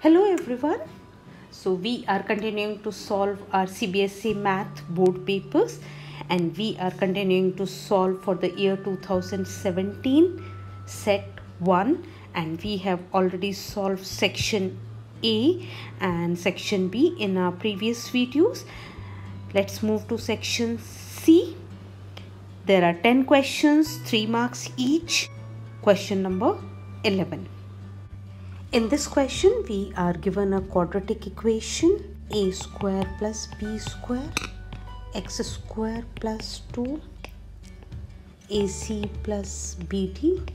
Hello everyone. So we are continuing to solve our CBSE math board papers and we are continuing to solve for the year 2017 set 1 and we have already solved section A and section B in our previous videos. Let's move to section C. There are 10 questions, 3 marks each. Question number 11. In this question, we are given a quadratic equation a square plus b square x square plus 2 ac plus bd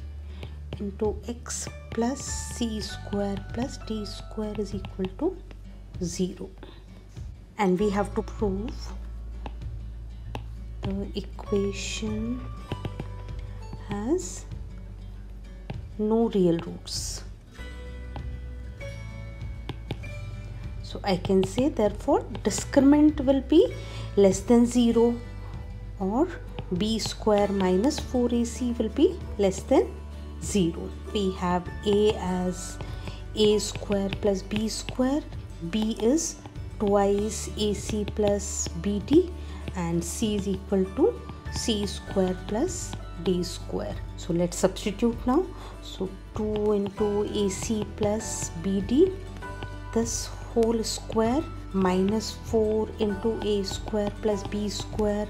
into x plus c square plus d square is equal to 0. And we have to prove the equation has no real roots. So I can say therefore discriminant will be less than 0 or b square minus 4ac will be less than 0. We have a as a square plus b square, b is twice ac plus bd and c is equal to c square plus d square. So let's substitute now. So 2 into ac plus bd, this whole square minus 4 into a square plus b square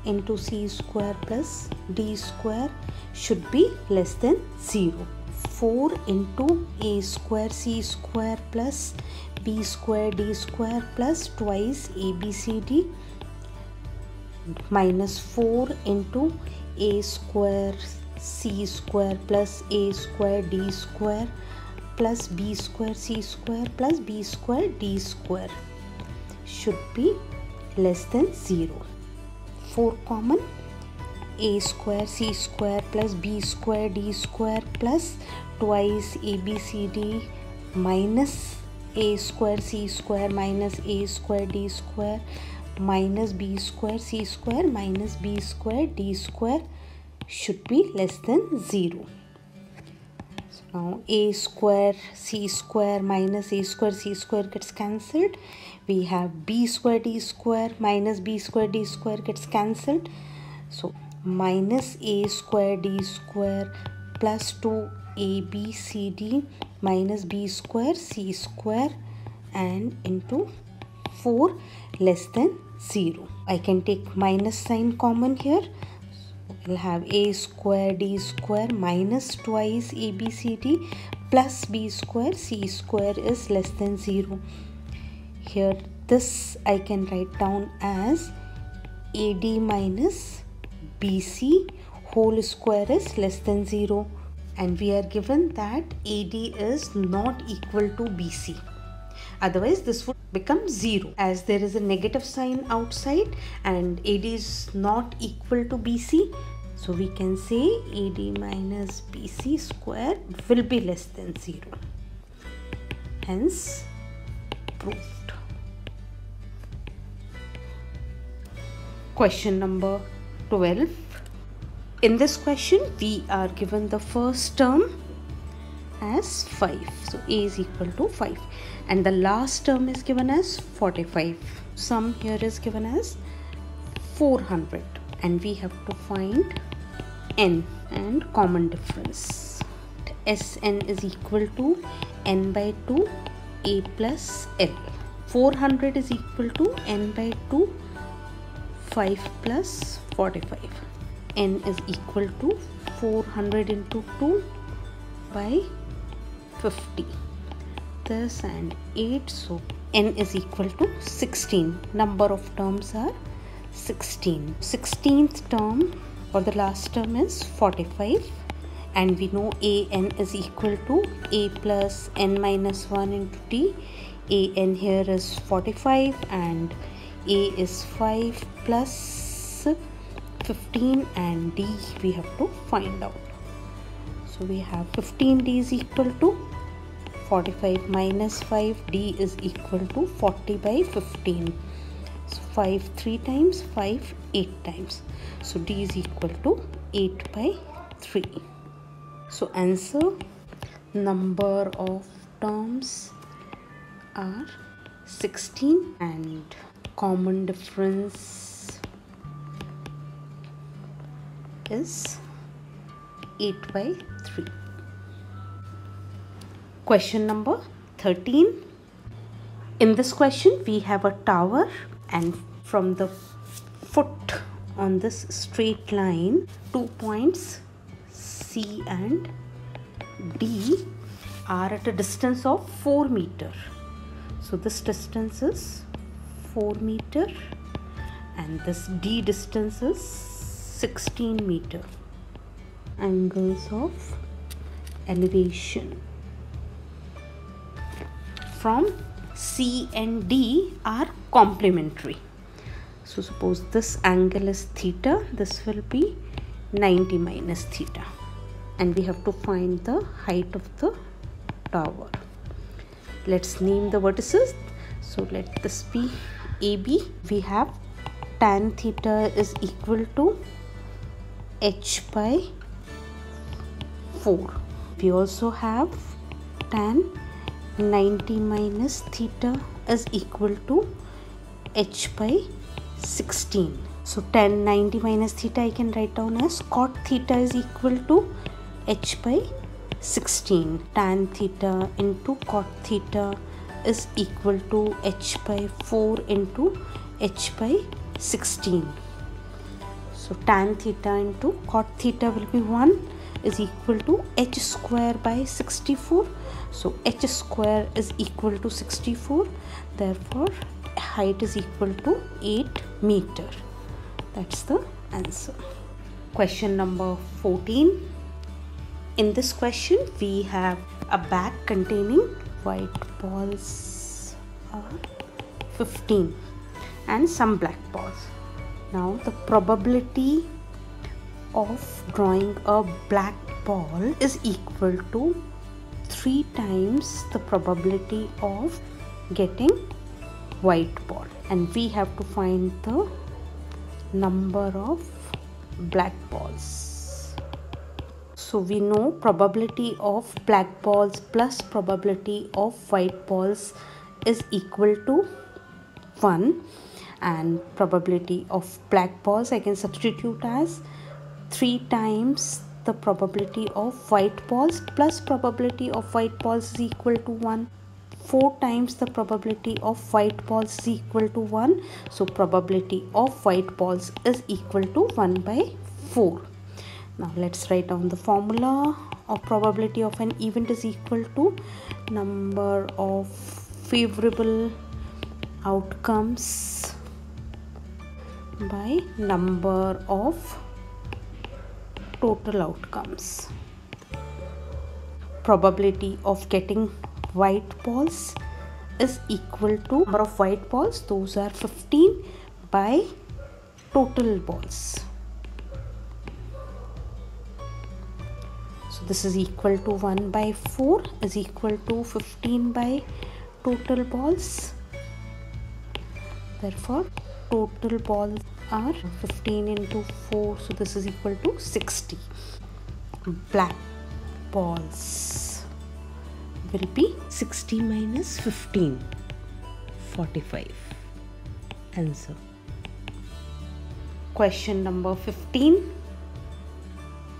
into c square plus d square should be less than 0. 4 into a square c square plus b square d square plus twice abcd minus 4 into a square c square plus a square d square plus b square c square plus b square d square should be less than 0. 4 common, a square c square plus b square d square plus twice abcd minus a square c square minus a square d square minus b square c square minus b square d square should be less than 0. Now a square c square minus a square c square gets cancelled. We have b square d square minus b square d square gets cancelled. So minus a square d square plus 2 abcd minus b square c square and into 4 less than 0. I can take minus sign common here. We'll have a square d square minus twice abcd plus b square c square is less than 0. Here this I can write down as ad minus bc whole square is less than 0 and we are given that ad is not equal to bc. Otherwise this would become 0 as there is a negative sign outside and ad is not equal to bc. So we can say ad minus bc square will be less than 0. Hence proved. Question number 12. In this question we are given the first term as 5. So a is equal to 5 and the last term is given as 45. Sum here is given as 400 and we have to find n and common difference. Sn is equal to n by 2 a plus l. 400 is equal to n by 2 5 plus 45. N is equal to 400 into 2 by 50. This and 8, so n is equal to 16. Number of terms are 16. 16th term or the last term is 45 and we know an is equal to a plus n minus 1 into t. An here is 45 and a is 5 plus 15 and d we have to find out. So we have 15d is equal to 45 minus 5, d is equal to 40 by 15. So 5 3 times, 5 8 times. So d is equal to 8 by 3. So answer number of terms are 16 and common difference is 8 by 3. Question number 13. In this question we have a tower, and from the foot on this straight line, 2 points C and D are at a distance of 4 meter. So this distance is 4 meter and this D distance is 16 meter. Angles of elevation from C and D are complementary. So suppose this angle is theta, this will be 90 minus theta, and we have to find the height of the tower. Let's name the vertices. So let this be AB. We have tan theta is equal to h by 4. We also have tan 90 minus theta is equal to h by 16. So tan 90 minus theta I can write down as cot theta is equal to h by 16. Tan theta into cot theta is equal to h by 4 into h by 16. So tan theta into cot theta will be 1 is equal to h square by 64. So h square is equal to 64. Therefore height is equal to 8 meter. That's the answer. Question number 14. In this question we have a bag containing white balls 15 and some black balls. Now the probability of drawing a black ball is equal to 3 times the probability of getting white ball, and we have to find the number of black balls. So we know probability of black balls plus probability of white balls is equal to 1, and probability of black balls I can substitute as 3 times the probability of white balls plus probability of white balls is equal to 1. 4 times the probability of white balls is equal to 1. So probability of white balls is equal to 1 by 4. Now let's write down the formula of probability of an event is equal to number of favorable outcomes by number of total outcomes. Probability of getting white balls is equal to number of white balls, those are 15, by total balls. So this is equal to 1 by 4 is equal to 15 by total balls. Therefore total balls are 15 into 4, so this is equal to 60. Black balls will be 60 minus 15, 45. Answer. Question number 15.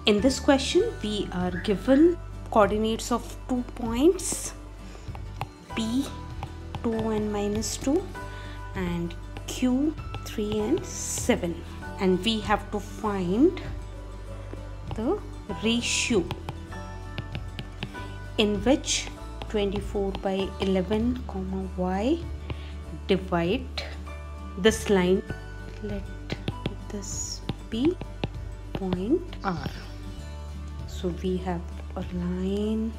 In this question we are given coordinates of 2 points P 2 and minus 2 and Q 3 and 7, and we have to find the ratio in which 24 by 11 comma y divide this line. Let this be point R. So we have a line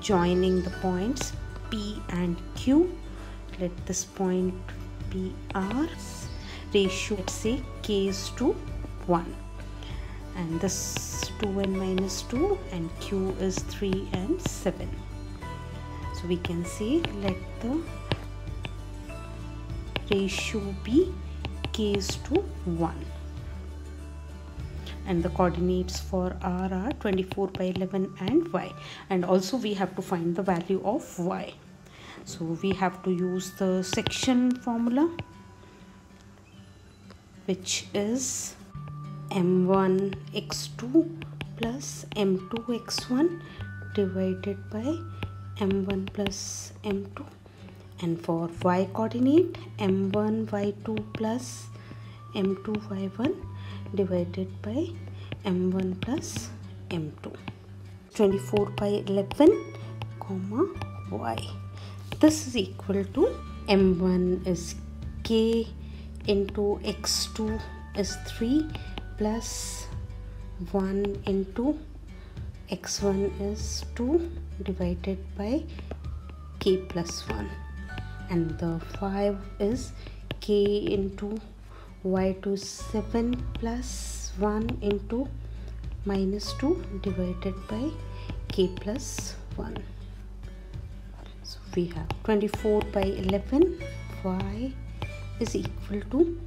joining the points P and Q. Let this point be R. Ratio, let's say K is to 1, and this 2 and minus 2, and Q is 3 and 7. So we can say let the ratio be K is to 1, and the coordinates for R are 24 by 11 and y, and also we have to find the value of y. So we have to use the section formula, which is m1 x2 plus m2 x1 divided by m1 plus m2, and for y coordinate m1 y2 plus m2 y1 divided by m1 plus m2. 24 by 11 comma y. This is equal to m1 is k into x2 is 3 plus 1 into x1 is 2 divided by k plus 1, and the 5 is k into y2 7 plus 1 into minus 2 divided by k plus 1. So we have 24 by 11 y is equal to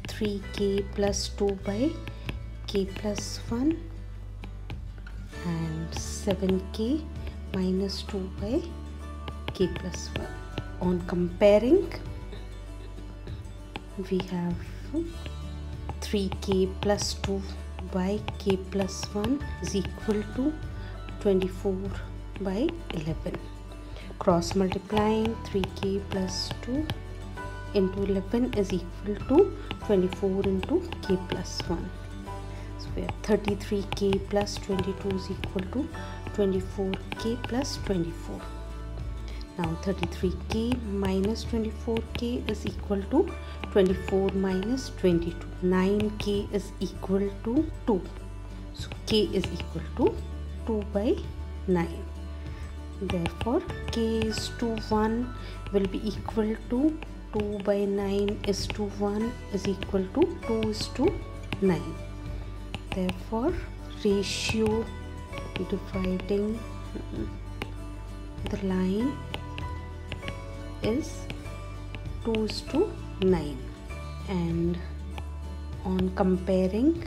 3k plus 2 by k plus 1 and 7k minus 2 by k plus 1. On comparing, we have 3k plus 2 by k plus 1 is equal to 24 by 11. Cross multiplying 3k plus 2 into 11 is equal to 24 into k plus 1. So we have 33k plus 22 is equal to 24k plus 24. Now 33k minus 24k is equal to 24 minus 22. 9k is equal to 2. So k is equal to 2 by 9. Therefore k is to 1 will be equal to 2 by 9 is to 1 is equal to 2 is to 9. Therefore ratio dividing the line is 2 is to 9. And on comparing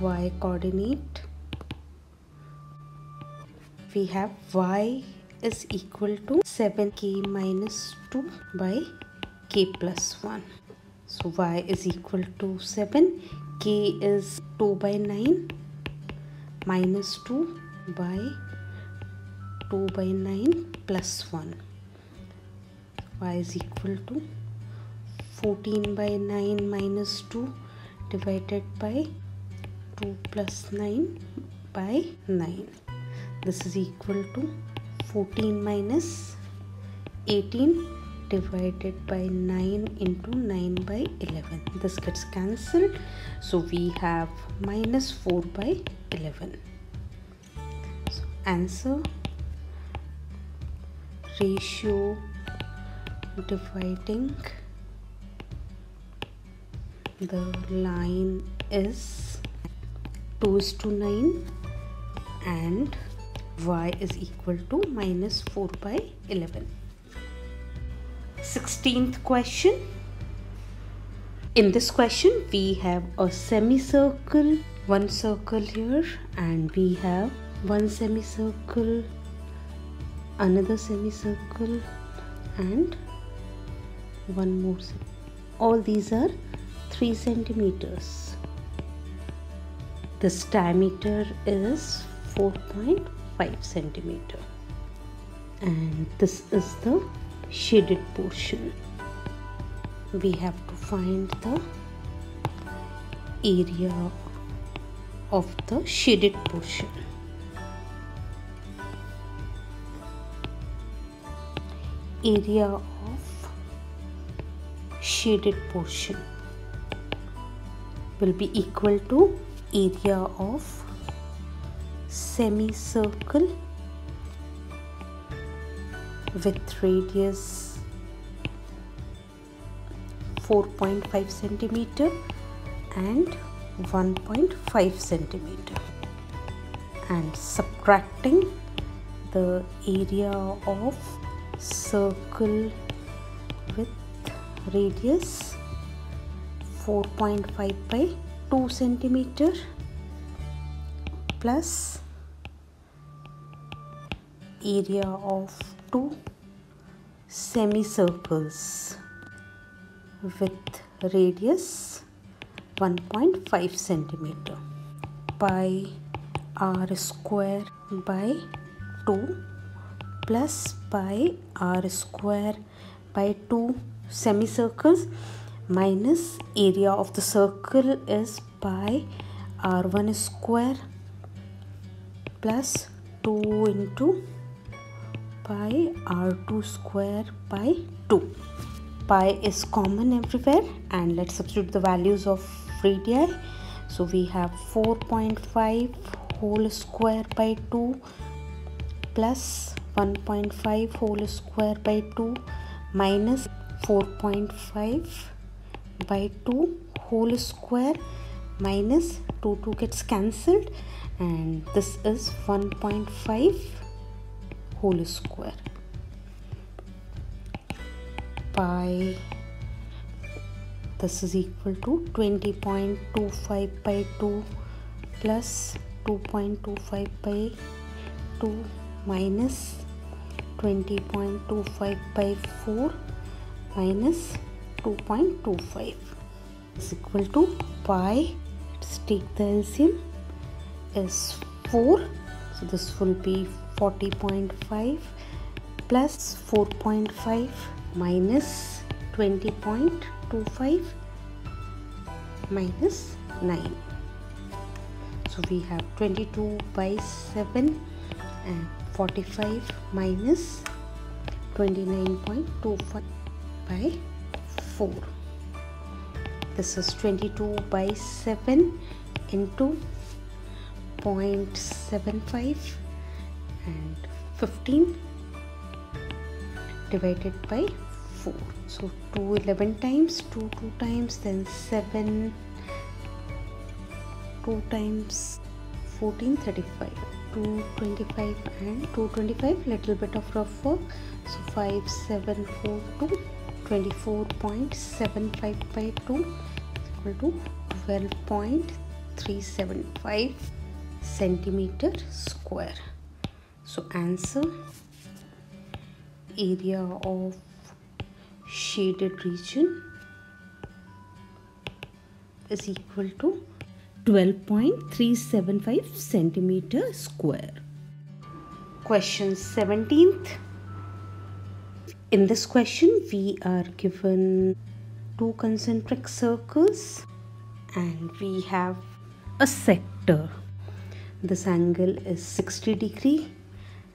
y coordinate, we have y is equal to 7k minus 2 by k plus 1. So y is equal to 7, k is 2 by 9 minus 2 by 2 by 9 plus 1. Y is equal to 14 by 9 minus 2 divided by 2 plus 9 by 9. This is equal to 14 minus 18 divided by 9 into 9 by 11. This gets cancelled. So we have minus 4 by 11. So answer, ratio dividing the line is 2 is to 9 and y is equal to minus 4 by 11. 16th question. In this question we have a semicircle, one circle here, and we have one semicircle, another semicircle, and one more. All these are 3 centimeters. This diameter is 4.5 centimeter, and this is the shaded portion. We have to find the area of the shaded portion. Area of shaded portion will be equal to area of semicircle with radius 4.5 centimeter and 1.5 centimeter, and subtracting the area of circle with radius 4.5 by 2 centimeter plus area of two semicircles with radius 1.5 centimeter. Pi r square by 2 plus pi r square by 2 semicircles minus area of the circle is pi r1 square plus 2 into pi r2 square by 2. Pi is common everywhere, and let's substitute the values of radii. So we have 4.5 whole square by 2 plus 1.5 whole square by 2 minus 4.5 by 2 whole square minus 2 gets cancelled, and this is 1.5 whole square. Pi, this is equal to 20.25 by 2 plus 2.25 by 2 minus 20.25 by 4 minus 2.25 is equal to pi, let's take the LCM, is 4. So this will be 40.5 plus 4.5 minus 20.25 minus 9. So we have 22 by 7 and 45 minus 29.25 by 4. This is 22 by 7 into 0.75 and 15 divided by 4. So 2 11 times, 2 2 times, then 7 2 times 14 35, 225 and 225, little bit of rough work. So 5742 24.75 by 2 is equal to 12.375 centimeter square. So answer, area of shaded region is equal to 12.375 centimeter square. Question 17th. In this question we are given two concentric circles and we have a sector. This angle is 60 degree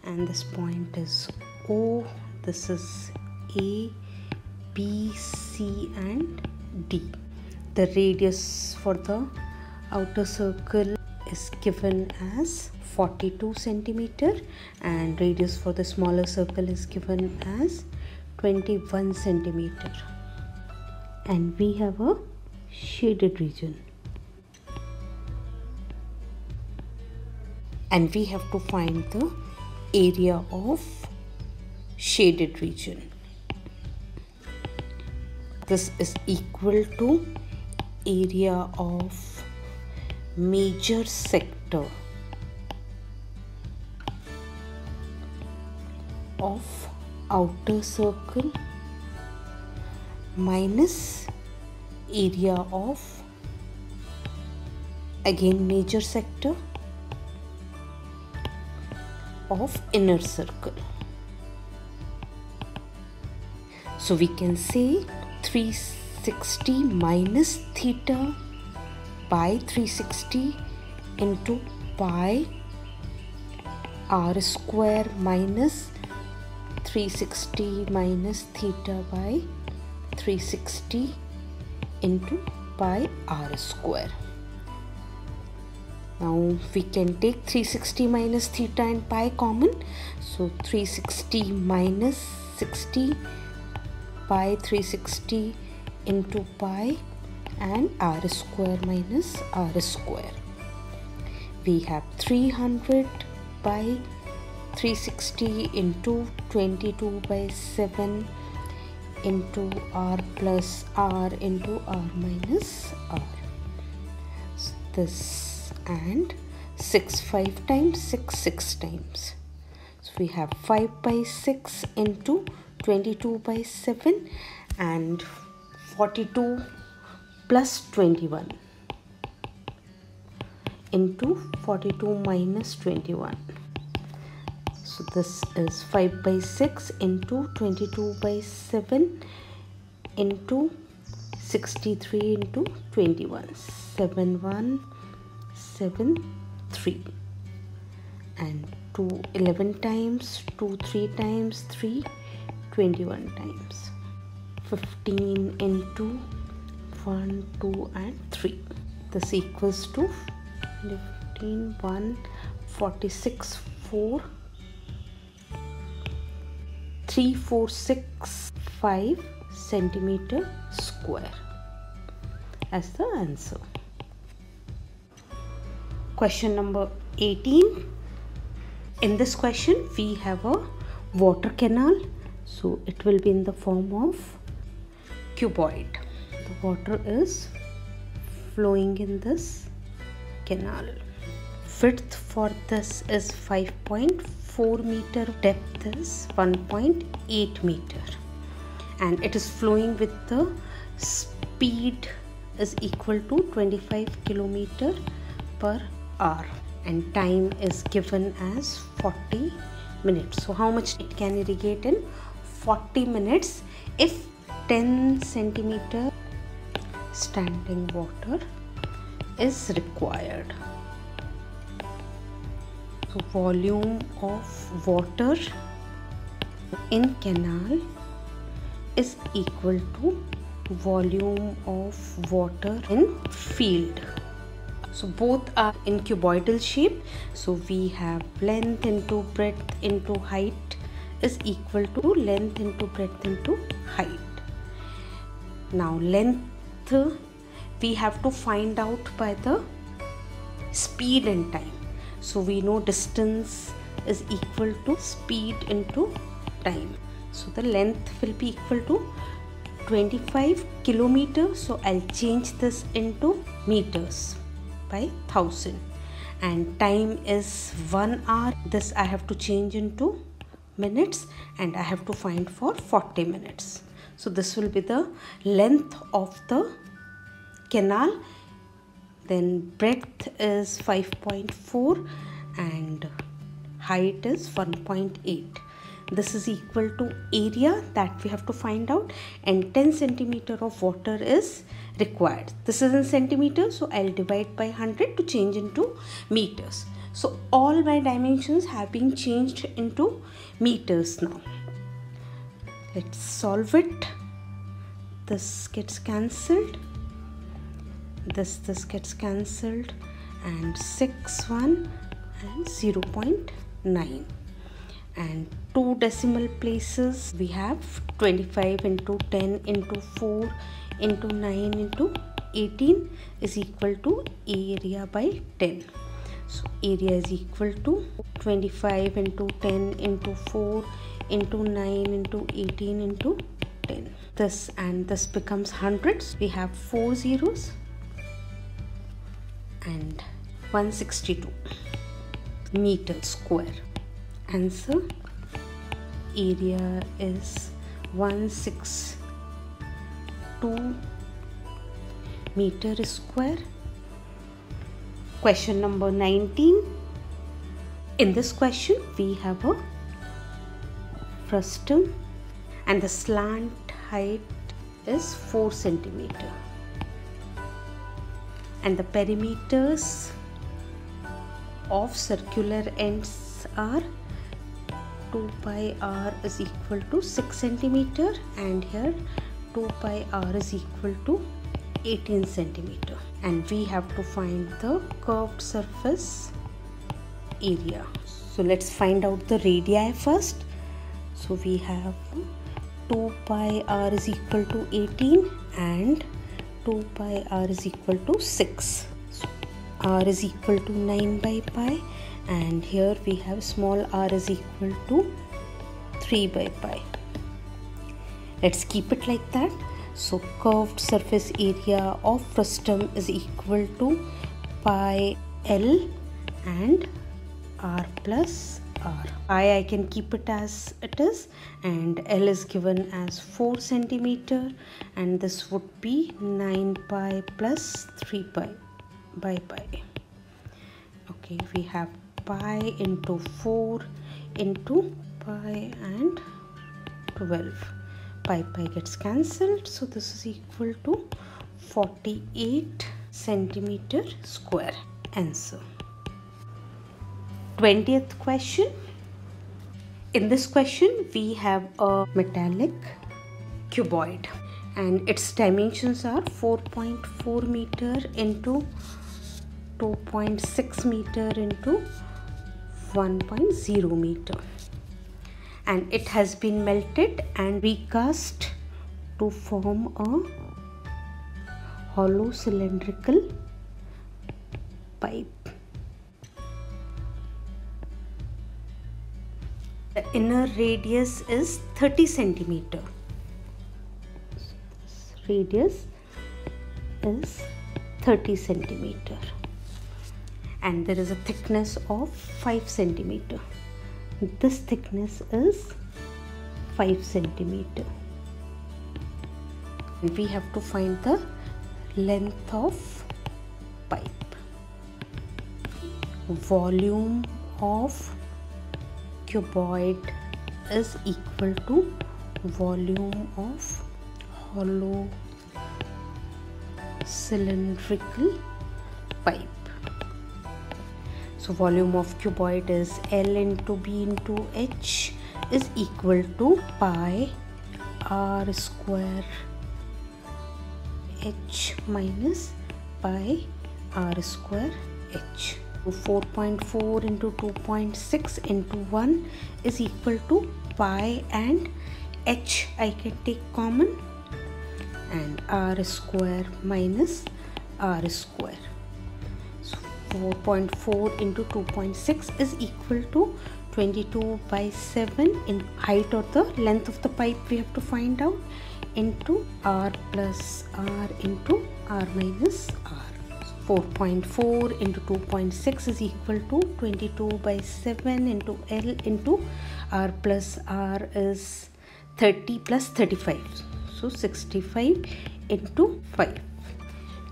and this point is O. This is A, B, C and D. The radius for the outer circle is given as 42 centimeter and radius for the smaller circle is given as 21 centimeter, and we have a shaded region and we have to find the area of shaded region. This is equal to area of major sector of outer circle minus area of again major sector of inner circle. So we can say 360 minus theta by 360 into pi r square minus 360 minus theta by 360 into pi r square. Now we can take 360 minus theta and pi common. So 360 minus 60 pi 360 into pi and r square minus r square. We have 300 by 360 into 22 by 7 into r plus r into r minus r. This and 6 5 times, 6 6 times. So we have 5 by 6 into 22 by 7 and 42 plus 21 into 42 minus 21. So this is 5 by 6 into 22 by 7 into 63 into 21, 7173, and 2 11 times, 2 3 times, 3 21 times, 15 into 1 2 and 3. This equals to 15 1 46 4 3465 centimeter square as the answer. Question number 18. In this question we have a water canal, so it will be in the form of cuboid. The water is flowing in this canal. Width for this is 5.4 meter, depth is 1.8 meter, and it is flowing with the speed is equal to 25 kilometer per hour, and time is given as 40 minutes. So how much it can irrigate in 40 minutes if 10 centimeter standing water is required. So volume of water in canal is equal to volume of water in field. So both are in cuboidal shape, so we have length into breadth into height is equal to length into breadth into height. Now length we have to find out by the speed and time. So we know distance is equal to speed into time. So the length will be equal to 25 kilometers. So I'll change this into meters by 1000, and time is 1 hour. This I have to change into minutes, and I have to find for 40 minutes. So this will be the length of the canal. Then breadth is 5.4 and height is 1.8. This is equal to area that we have to find out, and 10 centimeter of water is required. This is in centimeters, so I'll divide by 100 to change into meters. So all my dimensions have been changed into meters now. Let's solve it. This gets cancelled, this gets cancelled, and 6 1 and 0.9, and 2 decimal places we have 25 into 10 into 4 into 9 into 18 is equal to area by 10. So area is equal to 25 into 10 into 4 into 9 into 18 into 10. This and this becomes hundreds. We have 4 zeros and 162 meter square. Answer: area is 162 meter square. Question number 19. In this question we have a frustum and the slant height is 4 centimeter, and the perimeters of circular ends are 2 pi r is equal to 6 centimeter, and here 2 pi r is equal to 18 centimeter, and we have to find the curved surface area. So let's find out the radii first. So we have 2 pi r is equal to 18 and 2 pi r is equal to 6. So r is equal to 9 by pi, and here we have small r is equal to 3 by pi. Let's keep it like that. So curved surface area of frustum is equal to pi l and r plus r. I can keep it as it is, and L is given as 4 centimeter, and this would be 9 pi plus 3 pi by pi. Okay, we have pi into 4 into pi and 12. Pi gets cancelled, so this is equal to 48 centimeter square. Answer. 20th question. In this question we have a metallic cuboid and its dimensions are 4.4 meter into 2.6 meter into 1.0 meter, and it has been melted and recast to form a hollow cylindrical pipe. The inner radius is 30 centimeter. Radius is 30 centimeter. And there is a thickness of 5 centimeter. This thickness is 5 centimeter. And we have to find the length of pipe. Volume of cuboid is equal to volume of hollow cylindrical pipe. So volume of cuboid is L into B into H is equal to pi r square H minus pi r square H. 4.4 into 2.6 into 1 is equal to pi and H I can take common, and r square minus r square. So 4.4 into 2.6 is equal to 22 by 7 in height or the length of the pipe we have to find out, into r plus r into r minus r. 4.4 into 2.6 is equal to 22 by 7 into L into r plus r is 30 plus 35. So 65 into 5.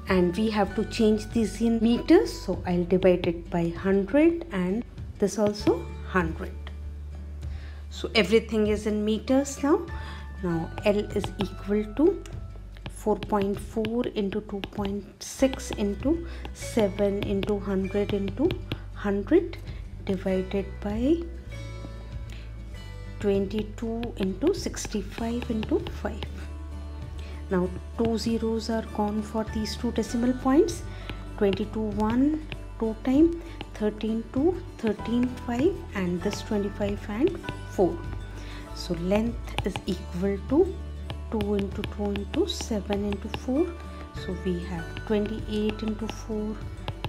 And we have to change this in meters. So I'll divide it by 100 and this also 100. So everything is in meters now. Now L is equal to 4.4 into 2.6 into 7 into 100 into 100 divided by 22 into 65 into 5. Now 2 zeros are gone for these two decimal points. 22 1 2 time, 13 2, 13 5, and this 25 and 4. So length is equal to 2 into 2 into 7 into 4. So we have 28 into 4.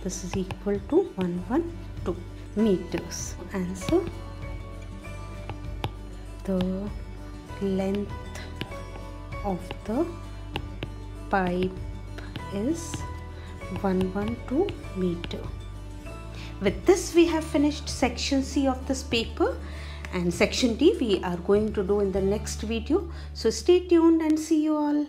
This is equal to 112 meters. Answer. The length of the pipe is 112 meter. With this we have finished section C of this paper, and section D we are going to do in the next video. So stay tuned and see you all.